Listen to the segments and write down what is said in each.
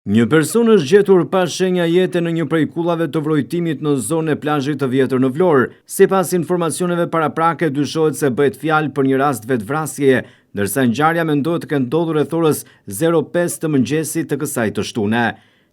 Një person është gjetur pa shenja jete në një prej kullave të vrojtimit në zonë e plazhit të Vjetër në Vlorë. Sipas informacioneve paraprake, dyshohet se bëhet fjalë për një rast vetvrasjeje, ndërsa ngjarja mendohet të ketë ndodhur rreth orës 05 të mëngjesit të kësaj të shtune.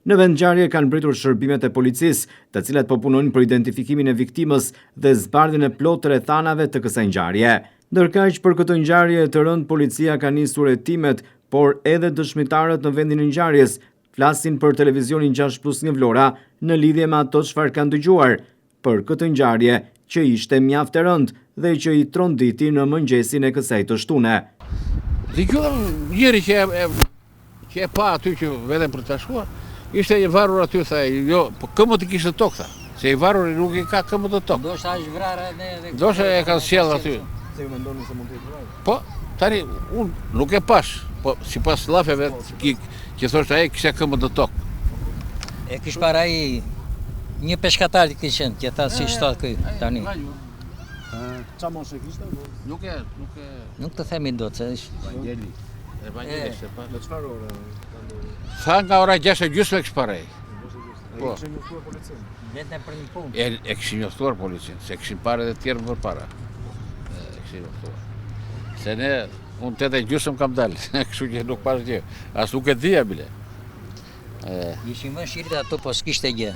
Në vend ngjarje kanë mbritur shërbimet e policisë, të cilat po punojnë për identifikimin e viktimës dhe zbardhjen e plotë të rrethanave të kësaj ngjarje. Ndërkaq, për këtë ngjarje të rëndë, policia ka nisur hetimet, por edhe dëshmitarët në vendin e ngjarjes flasin për televizionin 6+ nga Vlora në lidhje me ato çfarë kanë dëgjuar për këtë ngjarje që ishte mjaft e rëndë dhe që i tronditi në mëngjesin e kësaj të shtune. Dëgjuar njëri që e pa aty që vetëm për të shkuar, ishte i varur aty, tha, jo, po këmë të kishte tokë, tha, se i varur nuk i ka këmë të tokë. Ndoshta është vrarë edhe. Ndoshta e kanë sjellë aty. Se ju mendoni se mund të jetë vrarë? Po, tani unë nuk e pash, po sipas llafeve që thoshte ai kishte këmbë të tokë. E kish para ai një peshkatar që kishin, që tha si shtot këy tani. Qa moshe kishte? Nuk të themi dot se është Evangelist. Në çfarë ore? Tha nga ora 6:30 kish para ai. Po. Kishin njoftuar policinë? vetëm për një punë. E kishin njoftuar policinë, se kishin parë edhe të tjerë më përpara. E kishin njoftuar. Se ne unë 8:30 kam dalë, kështu që nuk pash gjë. As nuk e dija bile. Ishin më shirtë ato, po s'kishte gjë.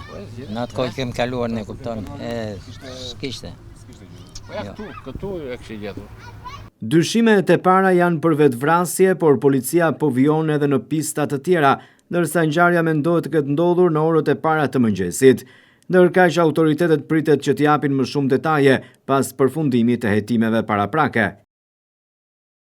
Në atë kohë kem kaluar ne, kupton. S'kishte. Po ja këtu e kishin gjetur. Dyshimet e para janë për vetvrasje, por policia po vijon edhe në pista të tjera, ndërsa ngjarja mendohet të ketë ndodhur në orët e para të mëngjesit. Ndërkaq autoritetet pritet që t'japin më shumë detaje pas përfundimit të hetimeve paraprake.